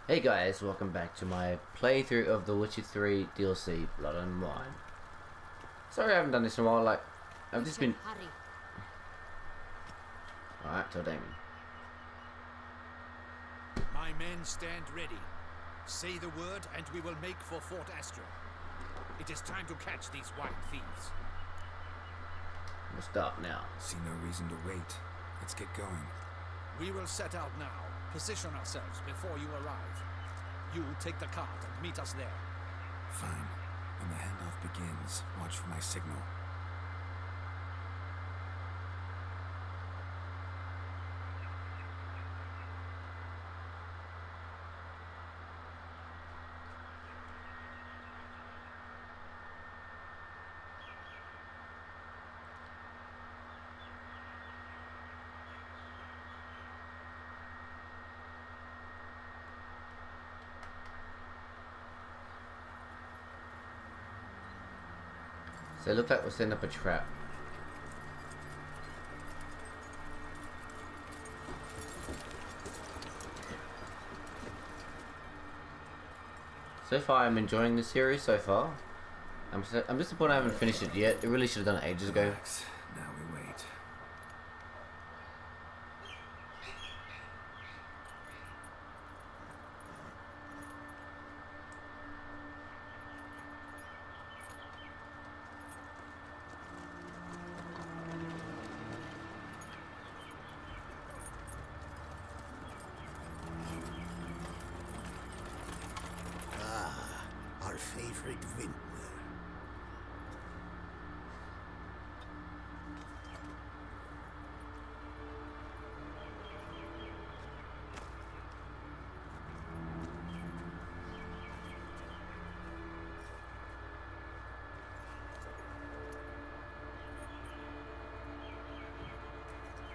Hey guys, welcome back to my playthrough of The Witcher 3 DLC, Blood and Wine. Sorry I haven't done this in a while, I've just been... Hurry. Alright, tell Damon. My men stand ready. Say the word and we will make for Fort Astra. It is time to catch these white thieves. We'll start now. See no reason to wait. Let's get going. We will set out now. Position ourselves before you arrive. You take the cart and meet us there. Fine. When the handoff begins, watch for my signal. So it looks like we're setting up a trap. So far I'm enjoying this series so far. I'm disappointed I haven't finished it yet. It really should have done it ages ago. Relax. Now we wait. Our favorite vintner.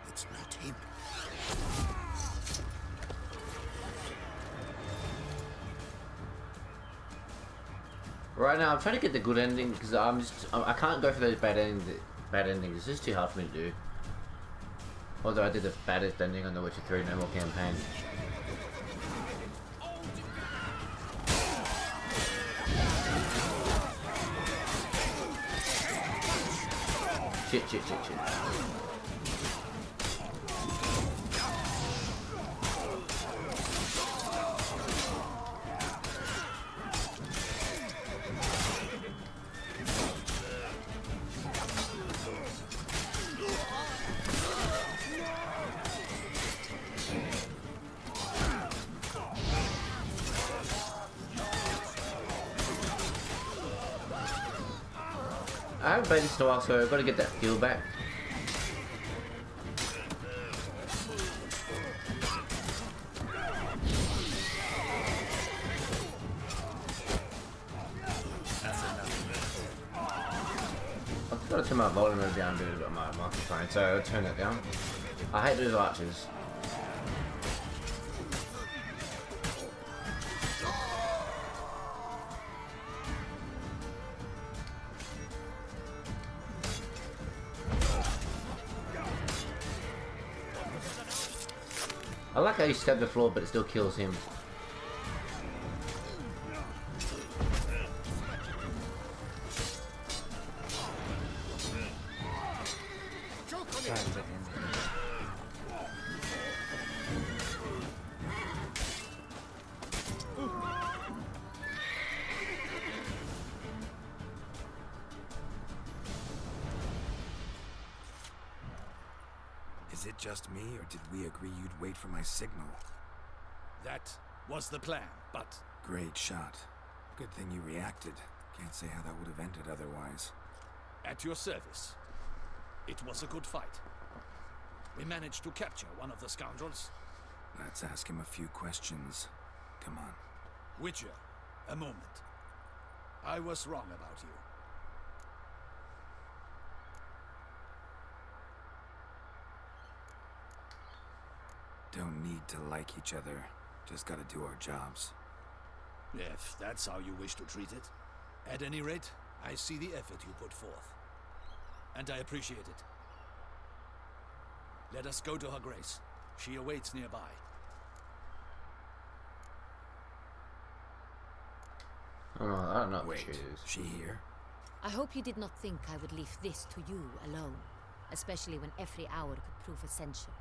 It's not him. Right now I'm trying to get the good ending because I can't go for those bad endings. It's just too hard for me to do. Although I did the baddest ending on The Witcher 3 No More campaign. Shit. I haven't played this in a while, so I've got to get that feel back. I've got to turn my volume down a bit on my microphone, so I'll turn that down. I hate those archers. I like how you stab the floor, but it still kills him. Is it just me, or did we agree you'd wait for my signal? That was the plan, but Great shot. Good thing you reacted. Can't say how that would have ended otherwise. at your service. It was a good fight. We managed to capture one of the scoundrels. Let's ask him a few questions. Come on. Witcher, a moment. I was wrong about you. Don't need to like each other. Just gotta do our jobs. If that's how you wish to treat it. At any rate, I see the effort you put forth. And I appreciate it. Let us go to her grace. She awaits nearby. Oh, I don't know what Wait, to choose. she here? I hope you did not think I would leave this to you alone, especially when every hour could prove essential.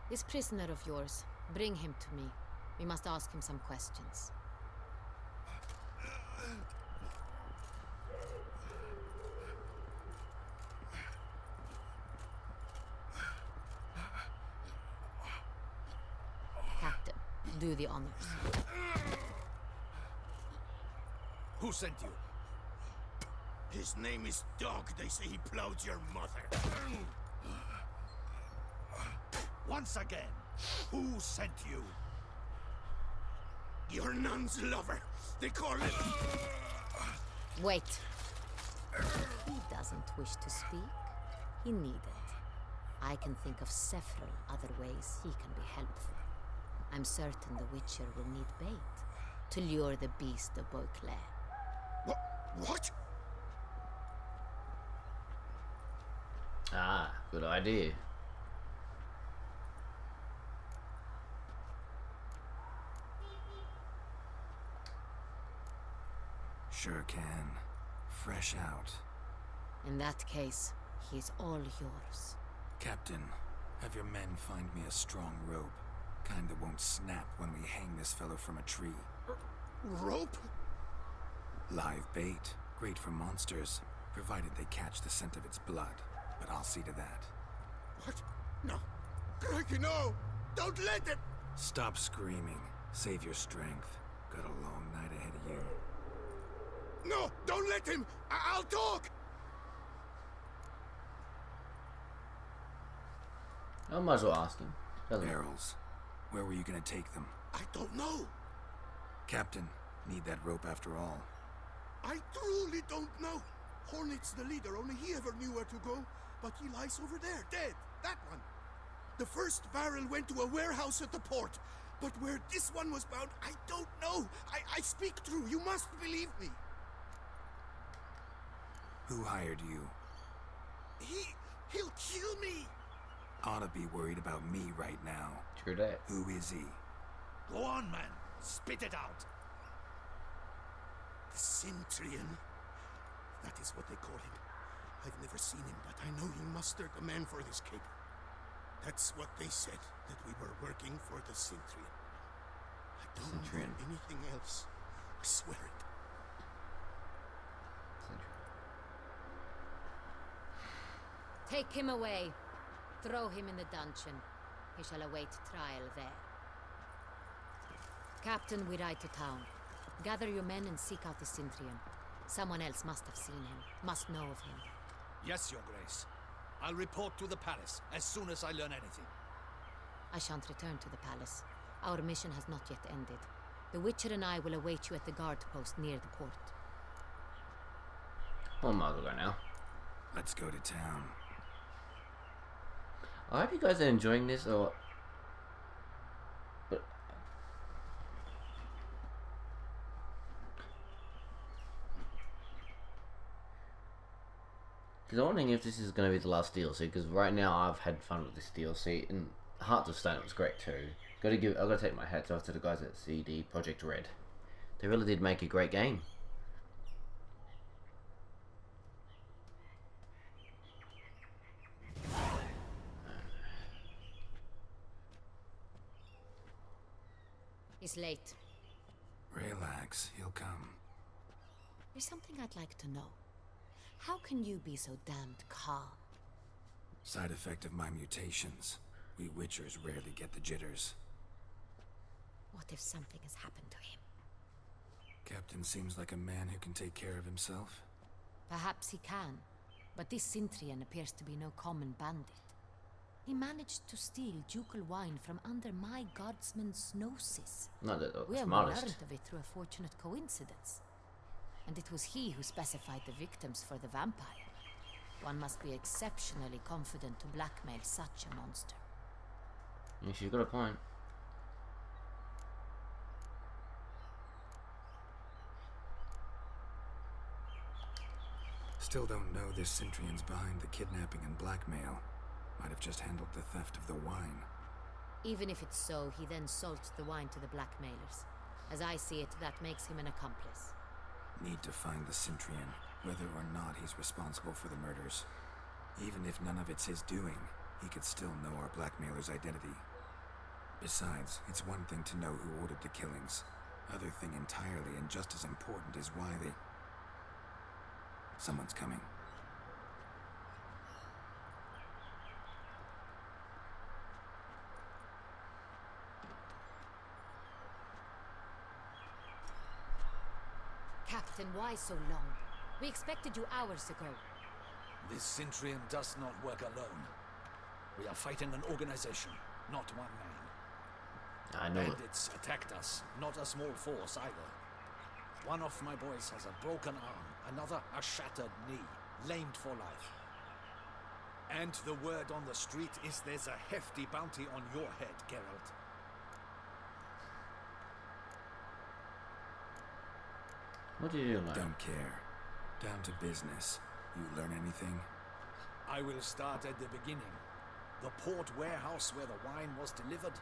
This prisoner of yours, bring him to me. We must ask him some questions. Captain, do the honors. Who sent you? His name is Dog. They say he plowed your mother. Once again, who sent you? Your nun's lover. They call it... Wait. He doesn't wish to speak. He needn't. I can think of several other ways he can be helpful. I'm certain the Witcher will need bait to lure the beast of Beauclair. What? Ah, good idea. Sure can. Fresh out. In that case, he is all yours. Captain, have your men find me a strong rope. Kind that won't snap when we hang this fellow from a tree. Rope? Live bait. Great for monsters, provided they catch the scent of its blood. But I'll see to that. What? No. Crikey, no! Don't let it! Stop screaming. Save your strength. Got a long night ahead of you. No! Don't let him! I'll talk! I might as well ask him. Doesn't it? Barrels. Where were you gonna take them? I don't know. Captain, need that rope after all. I truly don't know. Hornet's the leader, only he ever knew where to go. But he lies over there, dead. That one. The first barrel went to a warehouse at the port. But where this one was bound, I don't know. I speak true. You must believe me. Who hired you? He'll kill me. Ought to be worried about me right now. True that. Who is he? Go on, man. Spit it out. The Centurion. That is what they call him. I've never seen him, but I know he mustered a man for this caper. That's what they said, that we were working for the Centurion. I don't Centurion. know anything else. I swear it. Take him away. Throw him in the dungeon. He shall await trial there. Captain, we ride to town. Gather your men and seek out the Centurion. Someone else must have seen him, must know of him. Yes, Your Grace. I'll report to the palace as soon as I learn anything. I shan't return to the palace. Our mission has not yet ended. The Witcher and I will await you at the guard post near the port. Oh, might as well go now. Let's go to town. I hope you guys are enjoying this, or... But... Because I'm wondering if this is going to be the last DLC, because right now I've had fun with this DLC, and Hearts of Stone was great too. I've got to take my hats off to the guys at CD Projekt Red. They really did make a great game. He's late. Relax, he'll come. There's something I'd like to know. How can you be so damned calm? Side effect of my mutations. We Witchers rarely get the jitters. What if something has happened to him? Captain seems like a man who can take care of himself. Perhaps he can, but this Centurion appears to be no common bandit. He managed to steal ducal wine from under my guardsman's noses. Not the We have smartest. learned of it through a fortunate coincidence. And it was he who specified the victims for the vampire. One must be exceptionally confident to blackmail such a monster. Yes, you've got a point. Still don't know this Centurion's behind the kidnapping and blackmail. Might have just handled the theft of the wine. Even if it's so, he then sold the wine to the blackmailers. As I see it, that makes him an accomplice. Need to find the Centurion, whether or not he's responsible for the murders. Even if none of it's his doing, he could still know our blackmailer's identity. Besides, it's one thing to know who ordered the killings. Other thing entirely, and just as important, is why they... Someone's coming. Captain, why so long? We expected you hours ago. This Centurion does not work alone. We are fighting an organization, not one man. I know it. Bandits attacked us, not a small force either. One of my boys has a broken arm, another a shattered knee, lamed for life. And the word on the street is there's a hefty bounty on your head, Geralt. What do you like? Don't care. Down to business. You learn anything? I will start at the beginning. The port warehouse where the wine was delivered,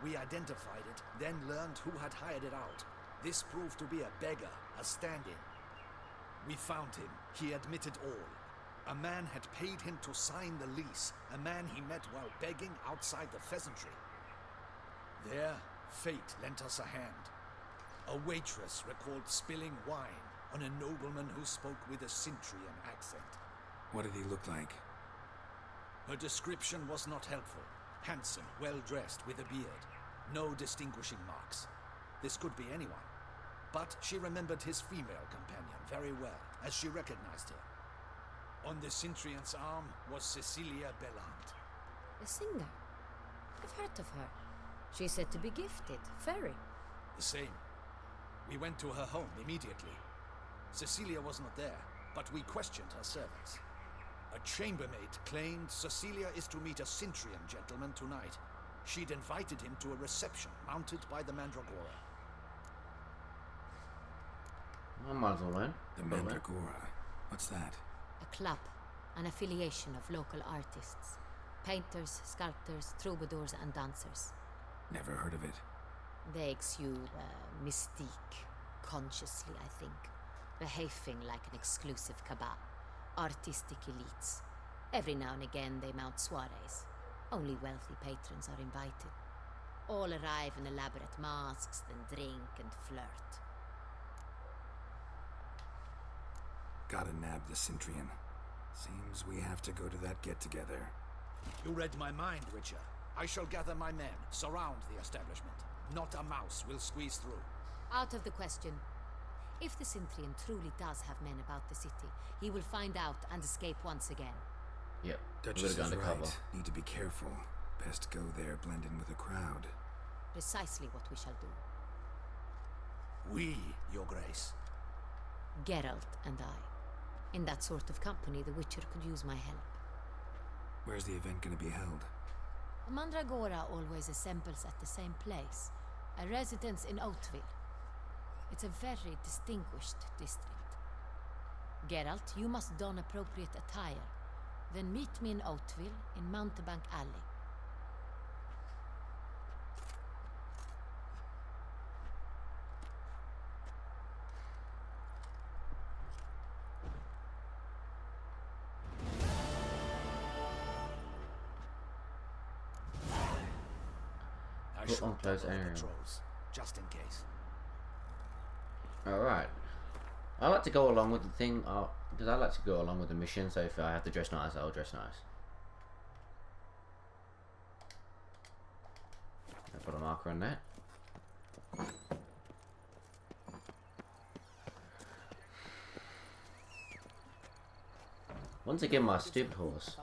we identified it, then learned who had hired it out. This proved to be a beggar, a stand-in. We found him. He admitted all. A man had paid him to sign the lease, a man he met while begging outside the pheasantry. There, fate lent us a hand. A waitress recalled spilling wine on a nobleman who spoke with a Centurion accent. What did he look like? Her description was not helpful. Handsome, well-dressed, with a beard. No distinguishing marks. This could be anyone. But she remembered his female companion very well, as she recognized her. On the Centurion's arm was Cecilia Bellant. A singer? I've heard of her. She's said to be gifted, very. The same. We went to her home immediately. Cecilia was not there, but we questioned her servants. A chambermaid claimed Cecilia is to meet a Centurion gentleman tonight. She'd invited him to a reception mounted by the Mandragora. I might as well learn. The Mandragora. What's that? A club, an affiliation of local artists. Painters, sculptors, troubadours and dancers. Never heard of it. They exude mystique, consciously, I think. Behaving like an exclusive cabal. Artistic elites. Every now and again they mount soirees. Only wealthy patrons are invited. All arrive in elaborate masks, then drink and flirt. Gotta nab the Centurion. Seems we have to go to that get-together. You read my mind, Witcher. I shall gather my men, surround the establishment. Not a mouse will squeeze through. Out of the question. If the Centurion truly does have men about the city, he will find out and escape once again. Yep. Duchess is right. Need to be careful. Best go there, blend in with the crowd. Precisely what we shall do. We, Your Grace. Geralt and I. In that sort of company, the Witcher could use my help. Where's the event gonna be held? The Mandragora always assembles at the same place. A residence in Oatville. It's a very distinguished district. Geralt, you must don appropriate attire. Then meet me in Oatville, in Mountebank Alley. I Put should on close double area. patrols, just in case. Alright. I like to go along with the thing, because I like to go along with the mission, so if I have to dress nice, I'll dress nice. I'll put a marker on that. Once again, my stupid horse.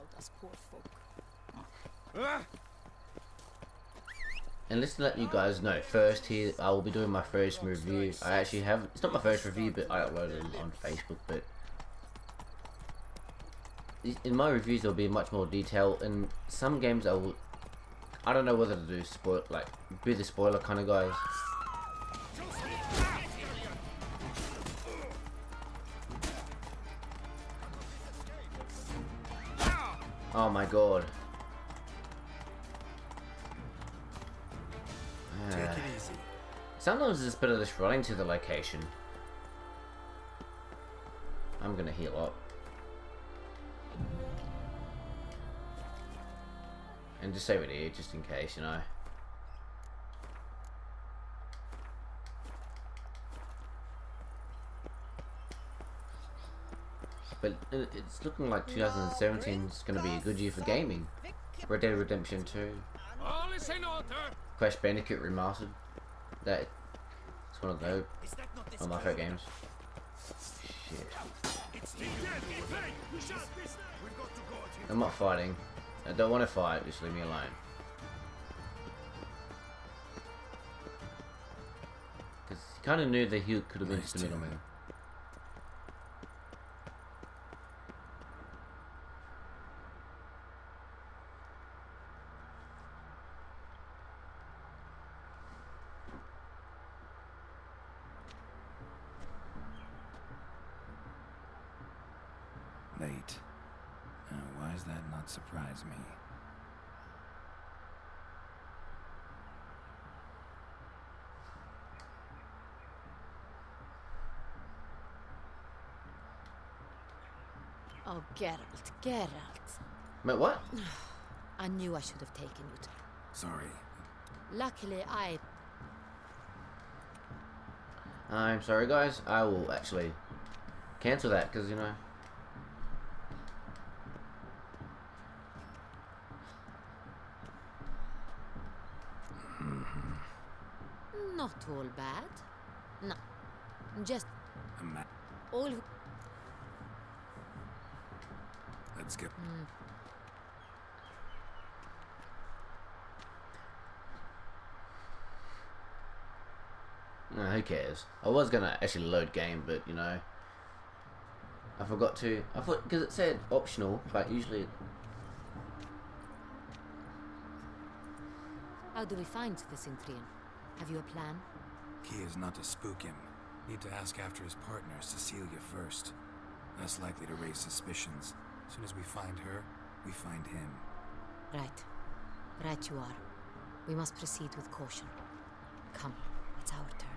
And let's let you guys know, first here, I will be doing my first review. I actually have, it's not my first review, but I uploaded it on Facebook, but in my reviews there'll be much more detail. In some games I don't know whether to do be the spoiler kind of guys. Oh my god. Take it easy. Sometimes it's better just running to the location. I'm gonna heal up. And just save it here, just in case, you know. But it's looking like 2017 is going to be a good year for gaming. Red Dead Redemption 2. Crash Bandicoot Remastered. It's one of those. One of my favourite games. Shit. I'm not fighting. I don't want to fight, just leave me alone. Because you kind of knew that he could have been just a middleman. Late. Why does that not surprise me? Oh, Geralt, Geralt. Wait, what? I knew I should have taken you to... Sorry. Luckily, I'm sorry, guys. I will actually cancel that because, you know. Not all bad. No. Just all who... Let's get... No, who cares? I was gonna actually load game, but you know, I forgot to. I thought because it said optional, but usually. How do we find the Synthrian? Have you a plan? Key is not to spook him. Need to ask after his partner, Cecilia, first. Less likely to raise suspicions. As soon as we find her, we find him. Right. Right you are. We must proceed with caution. Come, it's our turn.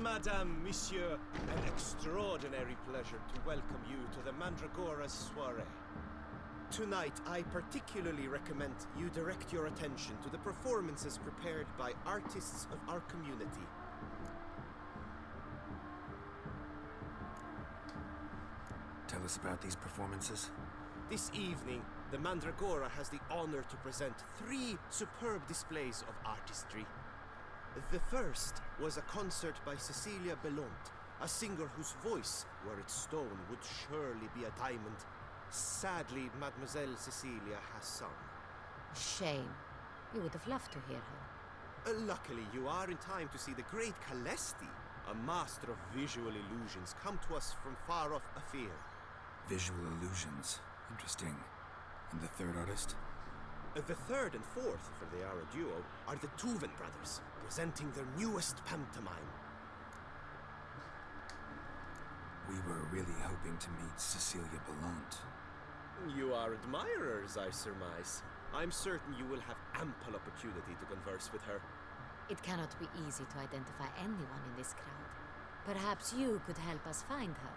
Madame, Monsieur, an extraordinary pleasure to welcome you to the Mandragora's soirée. Tonight, I particularly recommend you direct your attention to the performances prepared by artists of our community. Tell us about these performances. This evening, the Mandragora has the honor to present 3 superb displays of artistry. The first was a concert by Cecilia Belont, a singer whose voice, were it stone, would surely be a diamond. Sadly, Mademoiselle Cecilia has sung. Shame. You would have loved to hear her. Luckily, you are in time to see the great Calesti, a master of visual illusions, come to us from far off Afir. Visual illusions. Interesting. And the third artist? The third and fourth, for they are a duo, are the Tuven brothers, presenting their newest pantomime. We were really hoping to meet Cecilia Belont. You are admirers, I surmise. I'm certain you will have ample opportunity to converse with her. It cannot be easy to identify anyone in this crowd. Perhaps you could help us find her.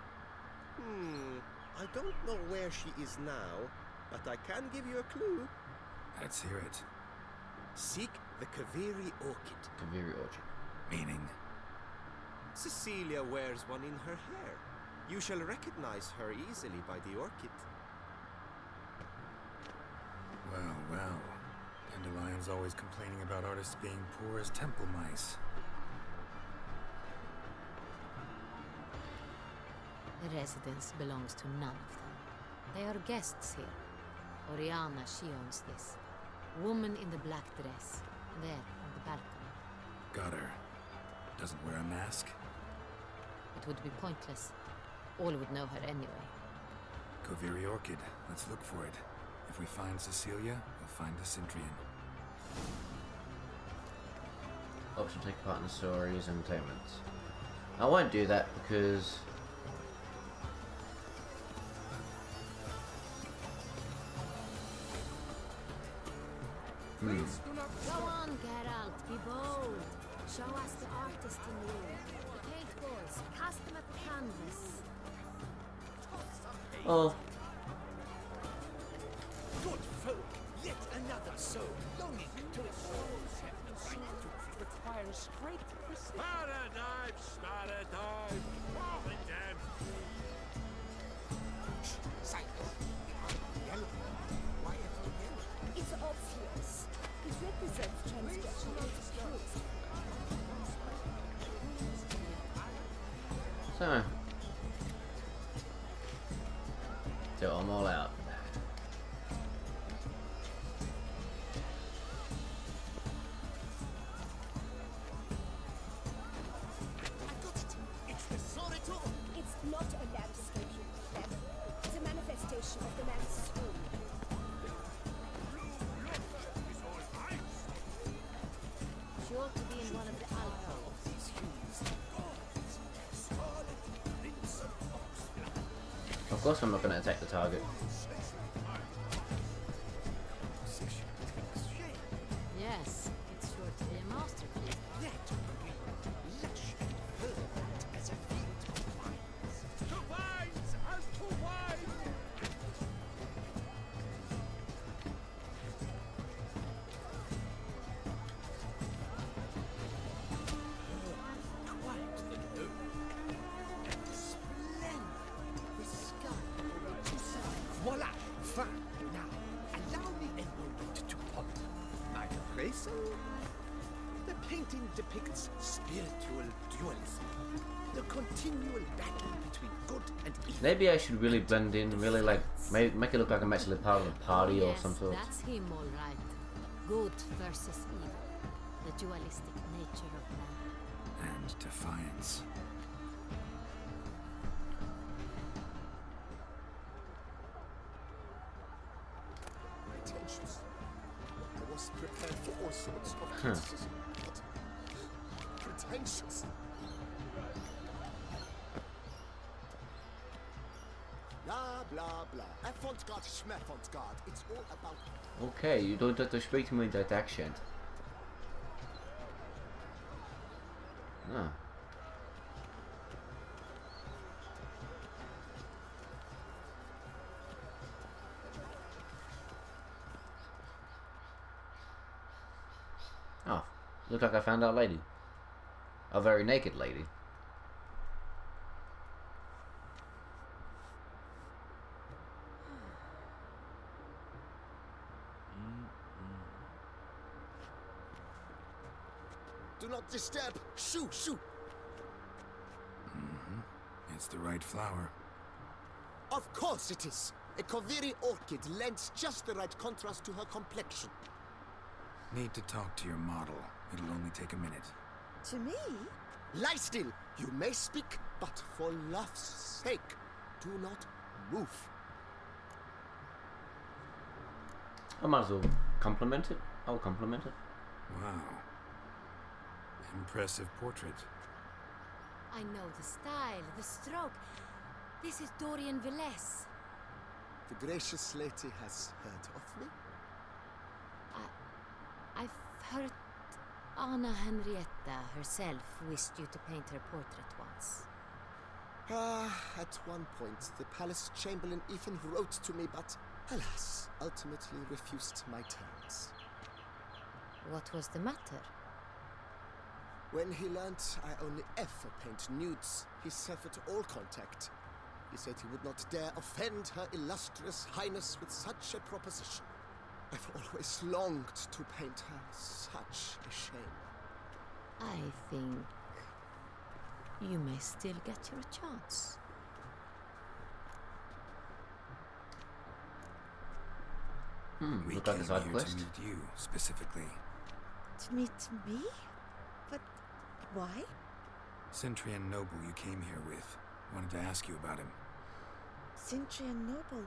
I don't know where she is now, but I can give you a clue. Let's hear it. Seek the Kaviri Orchid. Kaviri Orchid. Meaning? Cecilia wears one in her hair. You shall recognize her easily by the orchid. Well, well. Dandelion's always complaining about artists being poor as temple mice. The residence belongs to none of them. They are guests here. Oriana, she owns this. Woman in the black dress. There, on the balcony. Got her. Doesn't wear a mask? It would be pointless. All would know her anyway. Kaviri Orchid. Let's look for it. If we find Cecilia, we'll find the Synthrian. Option take part in the stories and entertainments. I won't do that because Go on, Geralt, be bold. Show us the artist in you. Kate Boy, Symbols. Cast them at the canvas. Oh, Good folk, yet another soul longing to expose heaven requires great precision. Paradise! Oh, damn! Silence! Yellow. Why is he yellow? It's obvious. It represents transgression against truth. so I'm all out. It's the Sorito! It's not a landscape you clever. It's a manifestation of the man's soul. She ought to be in one of the alcoves. Of course I'm not going to attack the target. Yes, it's sure to be a masterpiece. As a field of vines. To vines and to wine! Quite the look. Splendid. The sky over two sides. Voila! Fine. Now, allow me a moment to ponder. My appraisal? The painting depicts spiritual dualism. The continual battle between good and evil. Maybe I should really blend in, really like make it look like I'm actually part of the party or Yes, some sort. that's him, all right. Good versus evil. The dualistic nature of man. And defiance. Pretentious. I was prepared for all sorts of criticism, but pretentious. Blah, blah, blah. Avant-garde, schmavant-garde. It's all about... Okay, you don't have to speak to me in that accent. Ah. Oh, look like I found our lady. A very naked lady. Do not disturb. Shoo, shoo. It's the right flower. Of course it is. A Koviri orchid lends just the right contrast to her complexion. Need to talk to your model. It'll only take a minute. To me? Lie still. You may speak, but for love's sake, do not move. I might as well compliment it. I'll compliment it. Wow. Impressive portrait. I know the style, the stroke. This is Dorian Villesse. The gracious lady has heard of me. I've heard Anna Henrietta herself wished you to paint her portrait once. At one point, the palace chamberlain even wrote to me, but alas, ultimately refused my terms. What was the matter? When he learnt I only ever paint nudes, he severed all contact. He said he would not dare offend her illustrious highness with such a proposition. I've always longed to paint her. Such a shame. I think you may still get your chance. We Look like a came side here quest. to meet you, specifically. To meet me? But why? Centrian noble you came here with. Wanted to ask you about him. Centrian noble.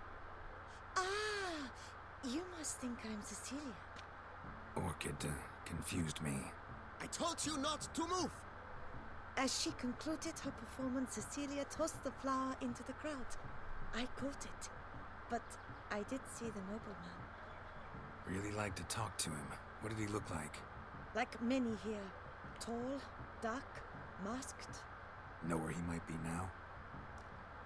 Ah! You must think I'm Cecilia. Orchid confused me. I told you not to move! As she concluded her performance, Cecilia tossed the flower into the crowd. I caught it. But I did see the nobleman. Really like to talk to him. What did he look like? Like many here. Tall, dark, masked. Know where he might be now?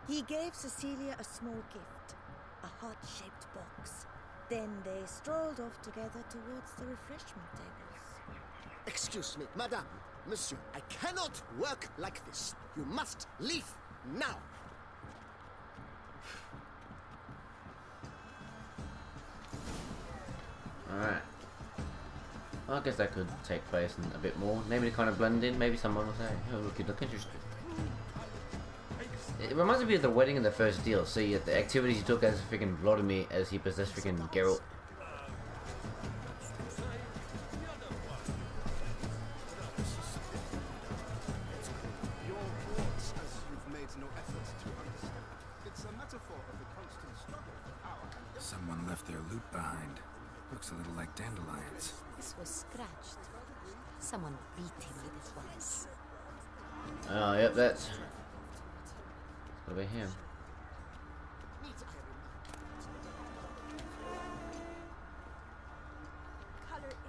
He gave Cecilia a small gift, a heart-shaped box. Then they strolled off together towards the refreshment tables. Excuse me, madame, monsieur, I cannot work like this. You must leave now. Alright. Well, I guess that could take place in a bit more. Maybe to kind of blend in. Maybe someone will say, oh, look, you look interesting. It reminds me of the wedding in the first DLC. The activities he took as freaking Vladimir as he possessed freaking Geralt. Your words, as you've made no effort to understand. It's a metaphor of the constant struggle for power. Someone left their loot behind. Looks a little like dandelions. This was scratched. Someone beat him with it once. Oh, yep, that's gotta be him.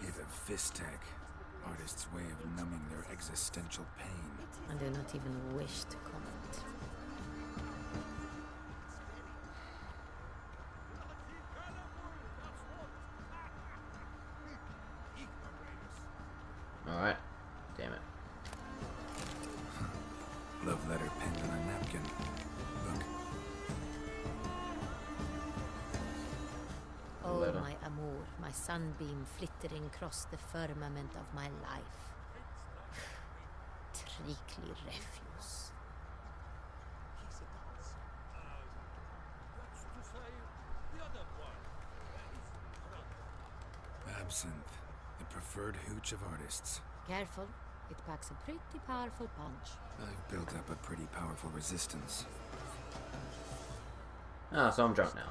Hit a fist tag. Artist's way of numbing their existential pain. I do not even wish to comment. Alright. Damn it. Love letter penned on a napkin. Look. Oh, Letter. my amour, my sunbeam flittering across the firmament of my life. Treacly refuse. Absinthe. The preferred hooch of artists. Careful, it packs a pretty powerful punch. I've built up a pretty powerful resistance. Ah, so I'm drunk now.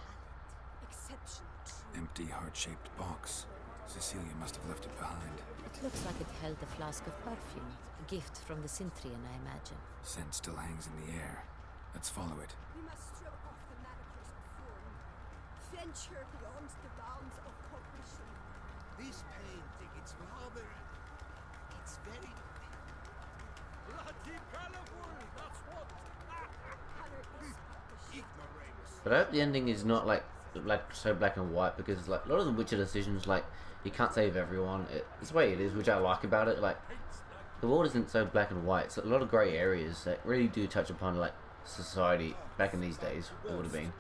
Empty heart-shaped box. Cecilia must have left it behind. It looks like it held a flask of perfume. A gift from the Cintrian, I imagine. Scent still hangs in the air. Let's follow it. We must throw off the manacles of form. Venture beyond the bounds of cognition. This painting, it's rather... It's very... Bloody colorful, that's what... Color is the Ignoramus. But I hope the ending is not like so black and white, because like a lot of the Witcher decisions, like you can't save everyone. It's the way it is, which I like about it. Like the world isn't so black and white. It's a lot of grey areas that really do touch upon like society back in these days. It would have been.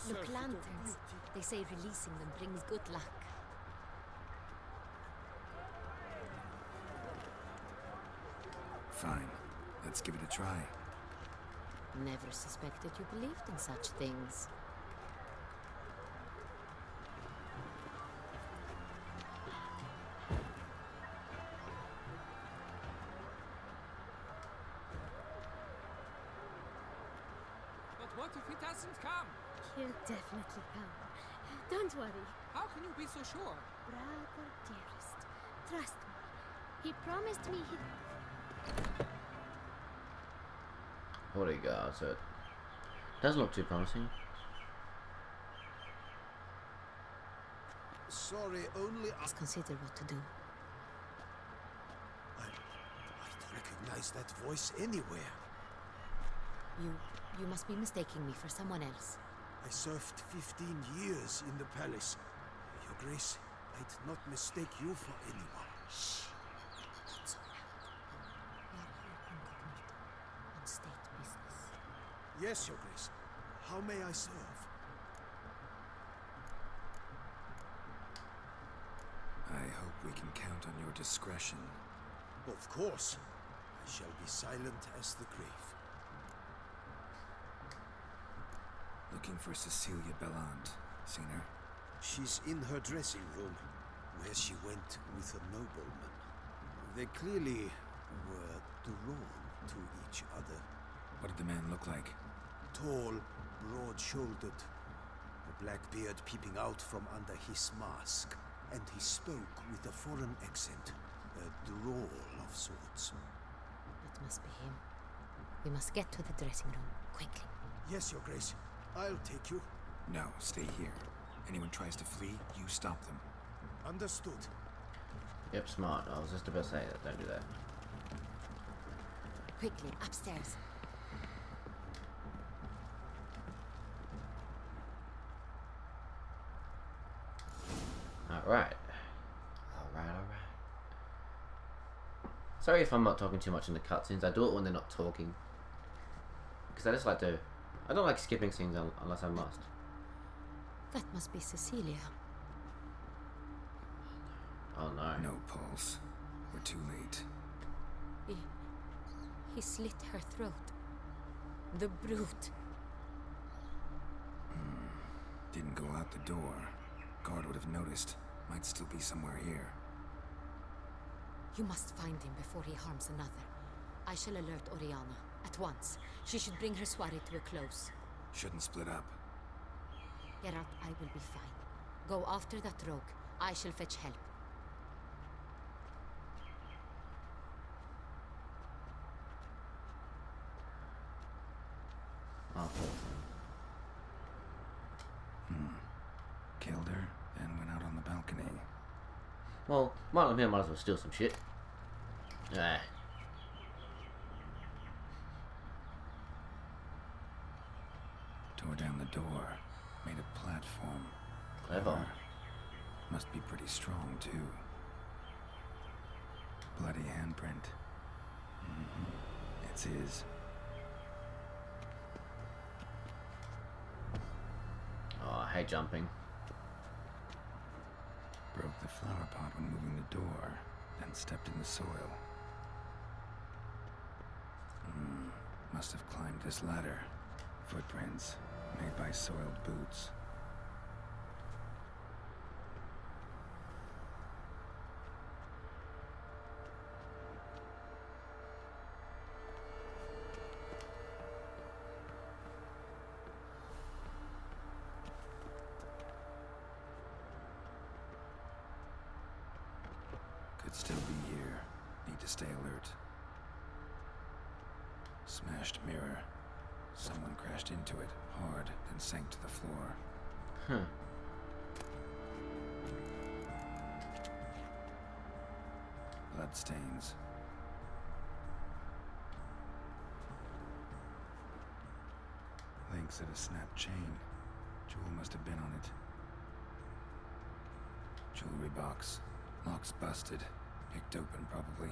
Look, lanterns. They say releasing them brings good luck. Fine. Let's give it a try. Never suspected you believed in such things. But what if he doesn't come? He'll definitely come. Don't worry. How can you be so sure? Brother dearest, trust me. He promised me he'd... What do you got? So it doesn't look too promising. Sorry, only Let's consider what to do. I'd recognize that voice anywhere. You must be mistaking me for someone else. I served 15 years in the palace. Your Grace, I'd not mistake you for anyone. Shh. Not so loud. We are here incognito, on state business. Yes, Your Grace. How may I serve? I hope we can count on your discretion. Of course. I shall be silent as the grave. Looking for Cecilia Bellant. Seen her? She's in her dressing room, where she went with a nobleman. They clearly were drawn to each other. What did the man look like? Tall, broad-shouldered, a black beard peeping out from under his mask, and he spoke with a foreign accent, a drawl of sorts. That must be him. We must get to the dressing room, quickly. Yes, Your Grace. I'll take you. No, stay here. Anyone tries to flee, you stop them. Understood. Yep, smart. I was just about to say that. Don't do that. Quickly, upstairs. Alright. Alright. Sorry if I'm not talking too much in the cutscenes. I do it when they're not talking. Because I just like to... I don't like skipping scenes unless I must. That must be Cecilia. Oh no. No pulse. We're too late. He slit her throat. The brute. Didn't go out the door. Guard would have noticed. Might still be somewhere here. You must find him before he harms another. I shall alert Oriana at once. She should bring her soirée to a close. Shouldn't split up. Geralt, I will be fine. Go after that rogue. I shall fetch help. Killed her, then went out on the balcony. Well, might as well steal some shit. Ah. Tore down the door. Made a platform. Clever. Must be pretty strong, too. Bloody handprint. It's his. Oh, I hate jumping. Broke the flower pot when moving the door, then stepped in the soil. Must have climbed this ladder. Footprints, made by soiled boots. Could still be here. Need to stay alert. Smashed mirror. Someone crashed into it hard, then sank to the floor. Bloodstains. Links at a snapped chain. Jewel must have been on it. Jewelry box. Lock's busted. Picked open, probably.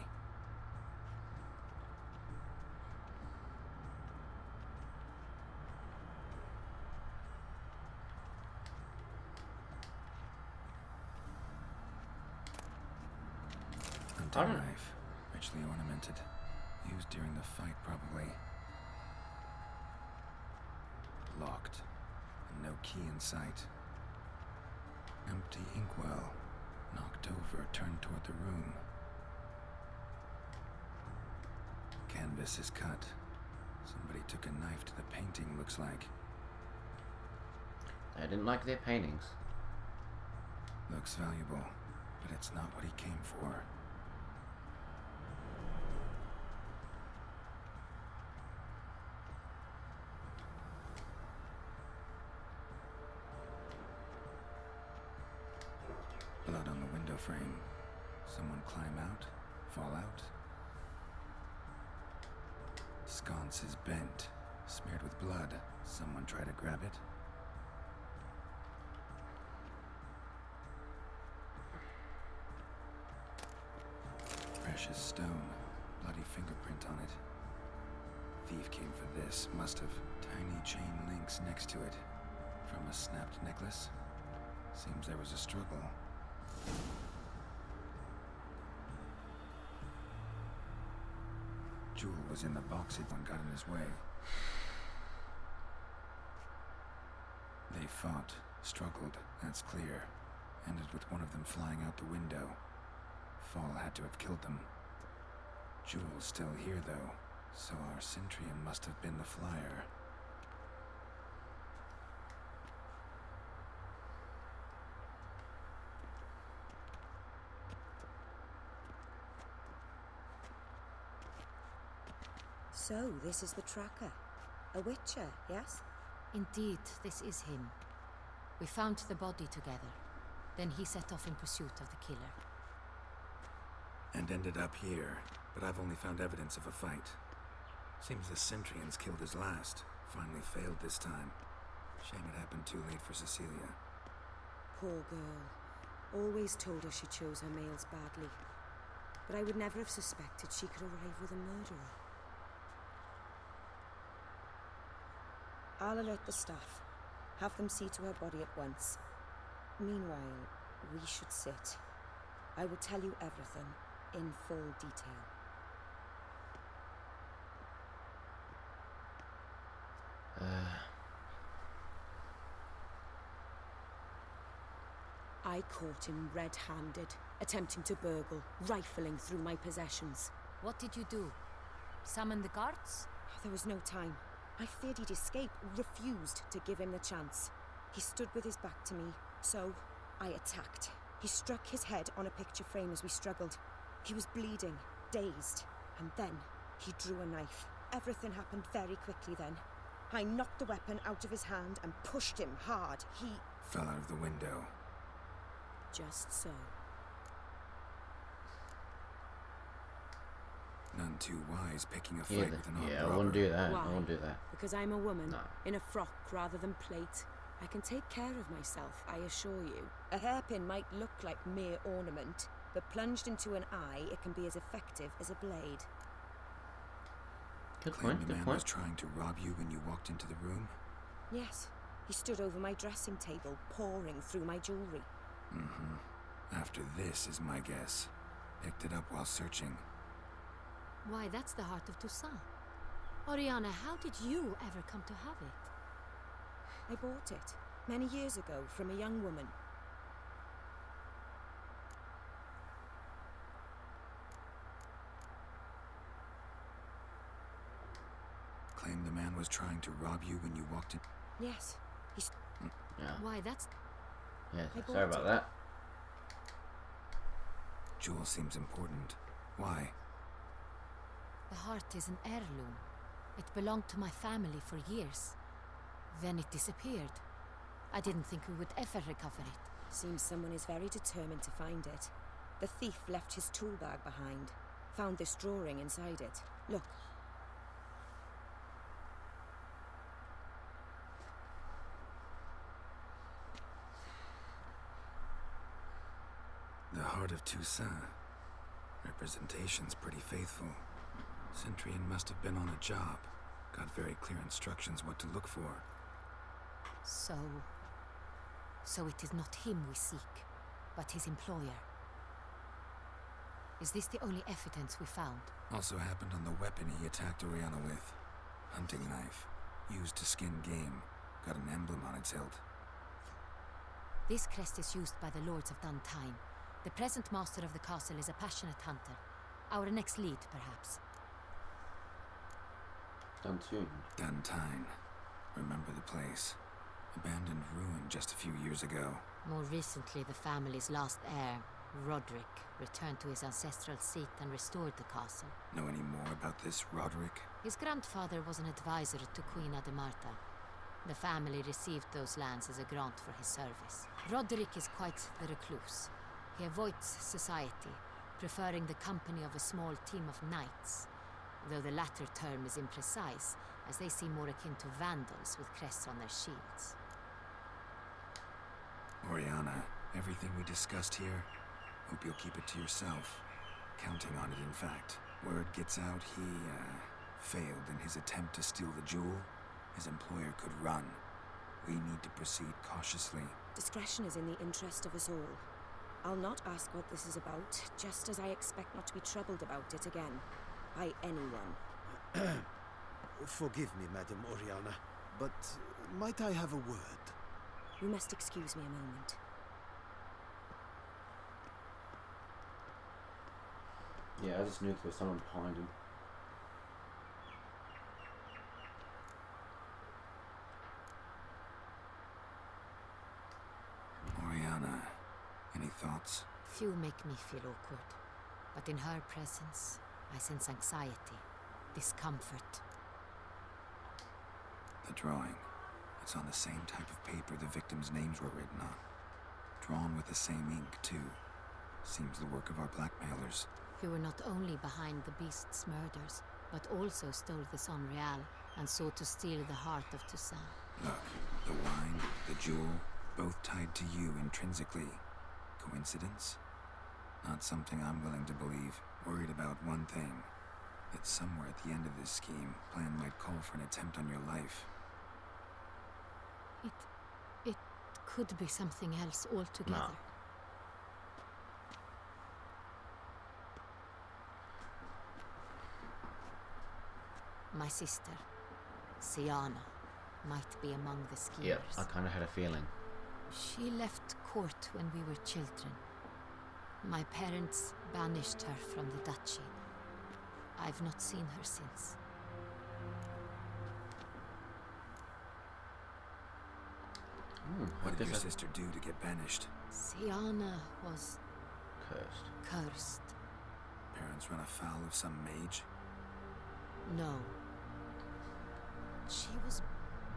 Hunting knife. Richly ornamented. Used during the fight, probably. Locked. And no key in sight. Empty inkwell. Knocked over, turned toward the room. Canvas is cut. Somebody took a knife to the painting, looks like. I didn't like their paintings. Looks valuable, but it's not what he came for. Blood on the window frame. Someone climb out? Fall out? Sconce is bent, smeared with blood. Someone try to grab it? Precious stone, bloody fingerprint on it. Thief came for this, must have. Tiny chain links next to it. From a snapped necklace? Seems there was a struggle. Jewel was in the box, one got in his way. They fought, struggled, that's clear. Ended with one of them flying out the window. Fall had to have killed them. Jewel's still here, though, so our Centrian must have been the flyer. So, this is the tracker. A witcher, yes? Indeed, this is him. We found the body together. Then he set off in pursuit of the killer. And ended up here, but I've only found evidence of a fight. Seems the Centrians killed his last. Finally failed this time. Shame it happened too late for Cecilia. Poor girl. Always told her she chose her males badly. But I would never have suspected she could arrive with a murderer. I'll alert the staff. Have them see to her body at once. Meanwhile, we should sit. I will tell you everything, in full detail. I caught him red-handed, attempting to burgle, rifling through my possessions. What did you do? Summon the guards? There was no time. I feared he'd escape, refused to give him the chance. He stood with his back to me, so I attacked. He struck his head on a picture frame as we struggled. He was bleeding, dazed, and then he drew a knife. Everything happened very quickly then. I knocked the weapon out of his hand and pushed him hard. He fell out of the window. Just so. None too wise picking a fight with an armed yeah, robber. I wouldn't do that. Why? I wouldn't do that. Because I'm a woman, No. in a frock rather than plate. I can take care of myself, I assure you. A hairpin might look like mere ornament, but plunged into an eye, it can be as effective as a blade. Good Claim point, the good man point. was trying to rob you when you walked into the room? Yes, he stood over my dressing table, pouring through my jewelry. Mm-hmm. After this is my guess. Picked it up while searching. Why, that's the heart of Toussaint. Oriana, how did you ever come to have it? I bought it, many years ago, from a young woman. Claim the man was trying to rob you when you walked in? Yes, Yeah. Why, that's... Yeah, I sorry bought about it. that. Jewel seems important. Why? The heart is an heirloom. It belonged to my family for years. Then it disappeared. I didn't think we would ever recover it. Seems someone is very determined to find it. The thief left his tool bag behind. Found this drawing inside it. Look. The heart of Toussaint. Representation's pretty faithful. Centurion must have been on a job. Got very clear instructions what to look for. So it is not him we seek, but his employer. Is this the only evidence we found? Also happened on the weapon he attacked Oriana with. Hunting knife. Used to skin game. Got an emblem on its hilt. This crest is used by the lords of Duntine. The present master of the castle is a passionate hunter. Our next lead, perhaps. Duntine. Remember the place. Abandoned ruin just a few years ago. More recently, the family's last heir, Roderick, returned to his ancestral seat and restored the castle. Know any more about this Roderick? His grandfather was an advisor to Queen Ademarta. The family received those lands as a grant for his service. Roderick is quite the recluse. He avoids society, preferring the company of a small team of knights, though the latter term is imprecise, as they seem more akin to vandals with crests on their shields. Oriana, everything we discussed here, hope you'll keep it to yourself. Counting on it, in fact. Word gets out he, failed in his attempt to steal the jewel. His employer could run. We need to proceed cautiously. Discretion is in the interest of us all. I'll not ask what this is about, just as I expect not to be troubled about it again. By anyone. Forgive me, Madam Oriana, but might I have a word? You must excuse me a moment. Yeah, I just knew there was someone behind him. Oriana, any thoughts? Few make me feel awkward, but in her presence, I sense anxiety, discomfort. The drawing. It's on the same type of paper the victims' names were written on. Drawn with the same ink, too. Seems the work of our blackmailers. Who were not only behind the beast's murders, but also stole the Son Real and sought to steal the heart of Toussaint. Look, the wine, the jewel, both tied to you intrinsically. Coincidence? Not something I'm willing to believe. Worried about one thing. That somewhere at the end of this scheme, plan might call for an attempt on your life. It could be something else altogether. No. My sister, Siana, might be among the schemers. Yep, I kind of had a feeling. She left court when we were children. My parents banished her from the duchy. I've not seen her since. What did your sister do to get banished? Siana was cursed. Parents run afoul of some mage? No. She was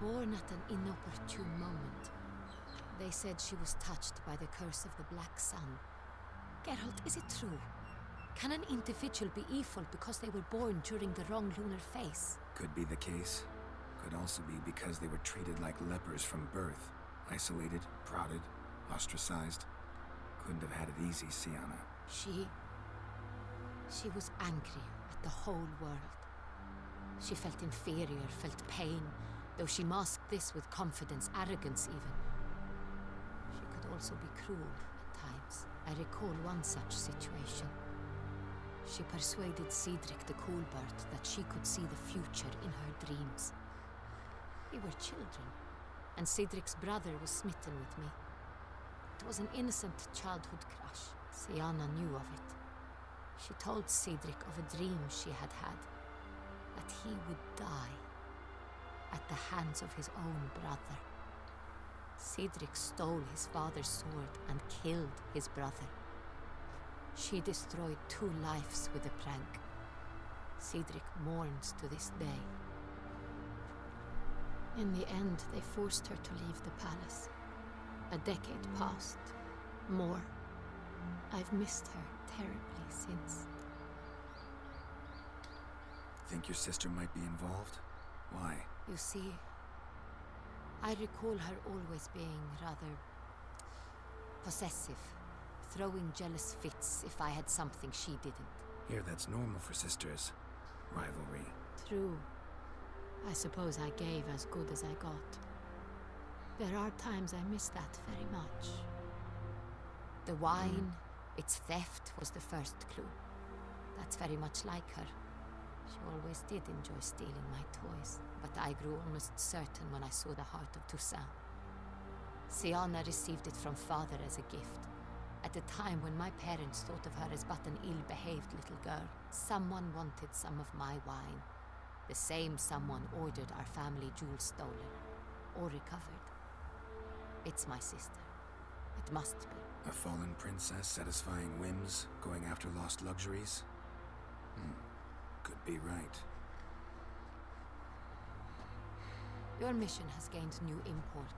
born at an inopportune moment. They said she was touched by the curse of the Black Sun. Geralt, is it true? Can an individual be evil because they were born during the wrong lunar phase? Could be the case. Could also be because they were treated like lepers from birth. Isolated, prodded, ostracized. Couldn't have had it easy, Siana. She was angry at the whole world. She felt inferior, felt pain, though she masked this with confidence, arrogance even. She could also be cruel at times. I recall one such situation. She persuaded Cedric the Coolbird that she could see the future in her dreams. We were children, and Cedric's brother was smitten with me. It was an innocent childhood crush. Siana knew of it. She told Cedric of a dream she had had, that he would die at the hands of his own brother. Cedric stole his father's sword and killed his brother. She destroyed 2 lives with a prank. Cedric mourns to this day. In the end, they forced her to leave the palace. A decade passed. More. I've missed her terribly since. Think your sister might be involved? Why? You see, I recall her always being rather possessive, throwing jealous fits if I had something she didn't. Here, that's normal for sisters. Rivalry. True. I suppose I gave as good as I got. There are times I miss that very much. The wine, its theft was the first clue. That's very much like her. She always did enjoy stealing my toys, but I grew almost certain when I saw the heart of Toussaint. Siana received it from father as a gift. At a time when my parents thought of her as but an ill-behaved little girl, someone wanted some of my wine. The same someone ordered our family jewels stolen, or recovered. It's my sister. It must be. A fallen princess satisfying whims, going after lost luxuries? Could be right. Your mission has gained new import.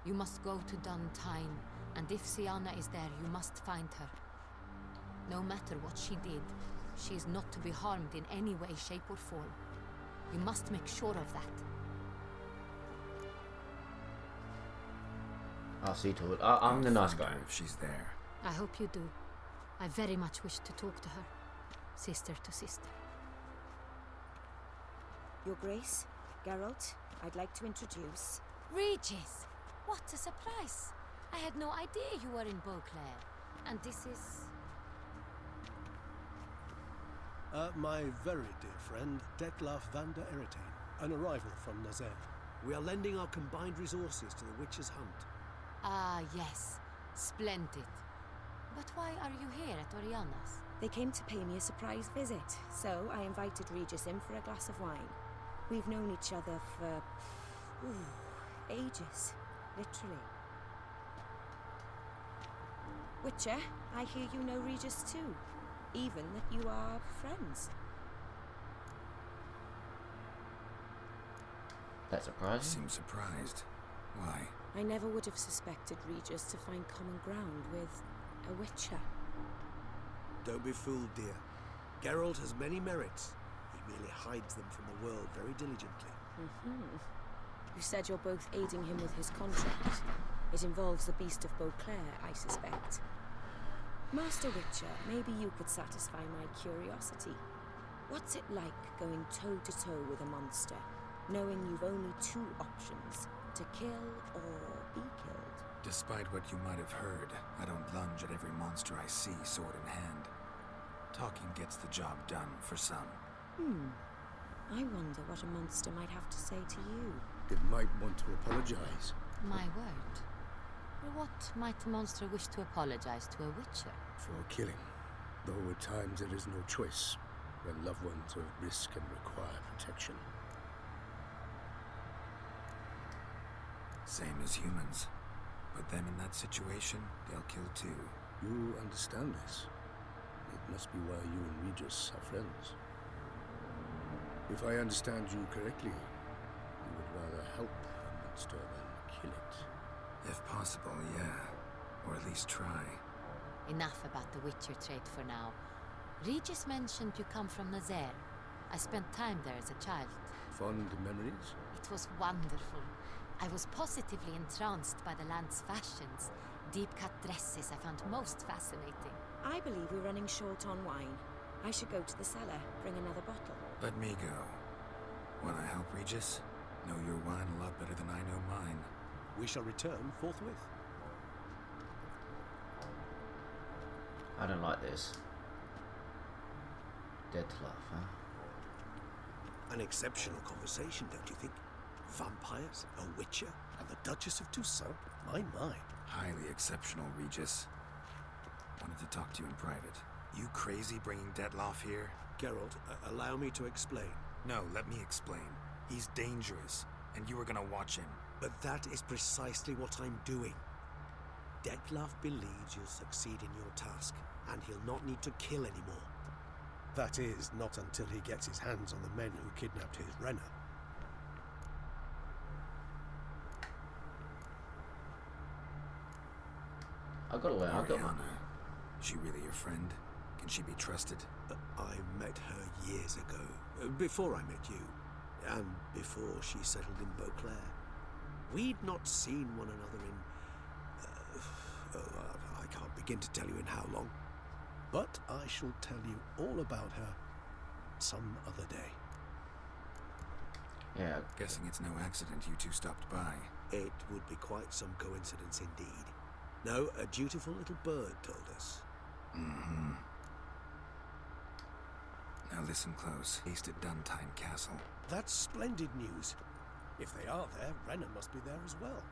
You must go to Duntine, and if Siana is there, you must find her. No matter what she did, she is not to be harmed in any way, shape or form. You must make sure of that. I'll see to it. I'm the nice guy. If she's there. I hope you do. I very much wish to talk to her. Sister to sister. Your Grace, Geralt, I'd like to introduce... Regis! What a surprise! I had no idea you were in Beauclair. And this is... My very dear friend, Detlaf van der Eretain, an arrival from Nazaire. We are lending our combined resources to the Witch's Hunt. Ah, yes. Splendid. But why are you here at Oriana's? They came to pay me a surprise visit, so I invited Regis in for a glass of wine. We've known each other for... ages. Literally. Witcher, I hear you know Regis too. Even that you are friends. That's surprising. Seems surprised. Why? I never would have suspected Regis to find common ground with a Witcher. Don't be fooled, dear. Geralt has many merits. He merely hides them from the world very diligently. You said you're both aiding him with his contract. It involves the Beast of Beauclair, I suspect. Master Witcher, maybe you could satisfy my curiosity. What's it like going toe-to-toe with a monster, knowing you've only two options, to kill or be killed? Despite what you might have heard, I don't lunge at every monster I see sword in hand. Talking gets the job done for some. I wonder what a monster might have to say to you. It might want to apologize. My word. What might a monster wish to apologize to a witcher? For killing. Though at times there is no choice, when loved ones are at risk and require protection. Same as humans. Put them in that situation, they'll kill too. You understand this. It must be why you and Regis are friends. If I understand you correctly, you would rather help a monster than kill it. If possible, yeah. Or at least try. Enough about the Witcher trait for now. Regis mentioned you come from Nazaire. I spent time there as a child. Fond memories? It was wonderful. I was positively entranced by the land's fashions. Deep-cut dresses I found most fascinating. I believe we're running short on wine. I should go to the cellar, bring another bottle. Let me go. Wanna help, Regis? Know your wine a lot better than I know mine. We shall return forthwith. I don't like this. Dead laugh, huh? An exceptional conversation, don't you think? Vampires, a witcher, and the Duchess of Toussaint? My. Highly exceptional, Regis. Wanted to talk to you in private. You crazy bringing Detloff here? Geralt, allow me to explain. No, let me explain. He's dangerous, and you were gonna watch him. But that is precisely what I'm doing. Detloff believes you'll succeed in your task, and he'll not need to kill anymore. That is, not until he gets his hands on the men who kidnapped his Renna. I got away. I got my... She really your friend? Can she be trusted? I met her years ago, before I met you, and before she settled in Beauclair. We'd not seen one another in... I can't begin to tell you in how long. But I shall tell you all about her some other day. Yeah. Guessing it's no accident you two stopped by. It would be quite some coincidence indeed. No, a dutiful little bird told us. Mm-hmm. Now listen close. Based at Duntine Castle. That's splendid news. If they are there, Renna must be there as well.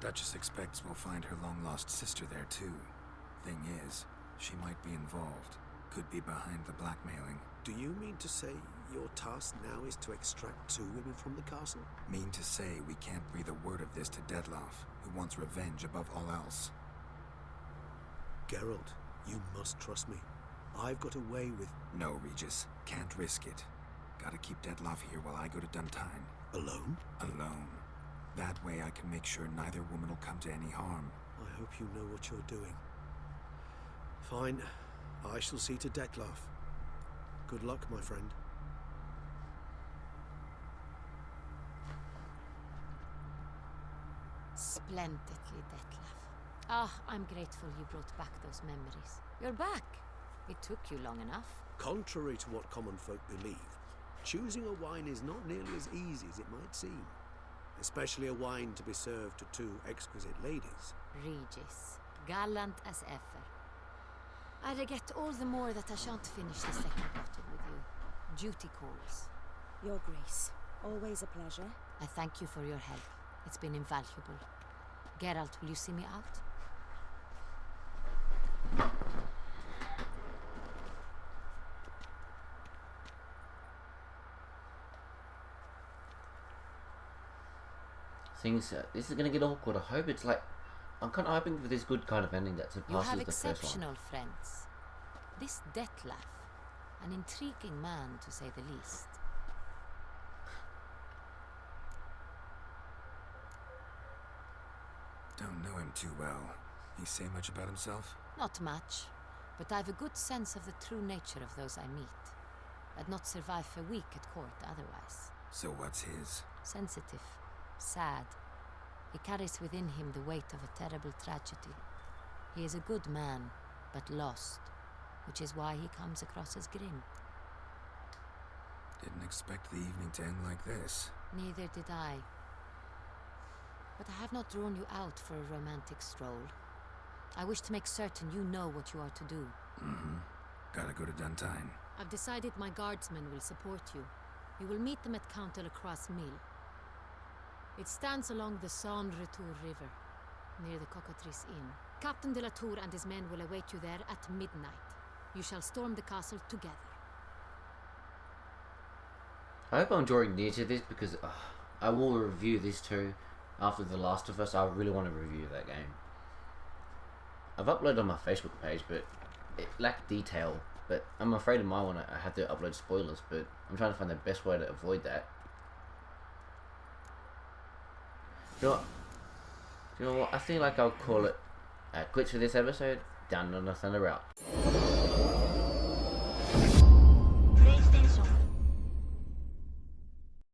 Duchess expects we'll find her long-lost sister there too. Thing is, she might be involved. Could be behind the blackmailing. Do you mean to say your task now is to extract two women from the castle? Mean to say we can't breathe a word of this to Detloff, who wants revenge above all else. Geralt, you must trust me. I've got a way with... No, Regis. Can't risk it. Gotta keep Detloff here while I go to Duntine. Alone? Alone. That way I can make sure neither woman will come to any harm. I hope you know what you're doing. Fine. I shall see to Detloff. Good luck, my friend. Splendidly, Detloff. Ah, I'm grateful you brought back those memories. You're back. It took you long enough. Contrary to what common folk believe, choosing a wine is not nearly as easy as it might seem. Especially a wine to be served to two exquisite ladies. Regis, gallant as ever. I regret all the more that I shan't finish the second bottle with you. Duty calls. Your Grace, always a pleasure. I thank you for your help. It's been invaluable. Geralt, will you see me out? Things, this is gonna get awkward. I hope it's like, I'm kind of hoping for this good kind of ending that surpasses the first one. You have exceptional friends. This Detloff, an intriguing man to say the least. Don't know him too well. He say much about himself? Not much, but I've a good sense of the true nature of those I meet. I'd not survive a week at court otherwise. So what's his? Sensitive, sad, He carries within him the weight of a terrible tragedy. He is a good man, but lost, which is why he comes across as grim. Didn't expect the evening to end like this. Neither did I. But I have not drawn you out for a romantic stroll. I wish to make certain you know what you are to do. Mm-hmm. Gotta go to Duntine. I've decided my guardsmen will support you. You will meet them at Count Delacroix' mill. It stands along the Saône-Retour River, near the Cockatrice Inn. Captain de la Tour and his men will await you there at midnight. You shall storm the castle together. I hope I'm drawing near to this because I will review this too. After The Last of Us, I really want to review that game. I've uploaded on my Facebook page, but it lacked detail. But I'm afraid in my one I had to upload spoilers, but I'm trying to find the best way to avoid that. You know what? I feel like I'll call it quits for this episode. Down on the Thunder out.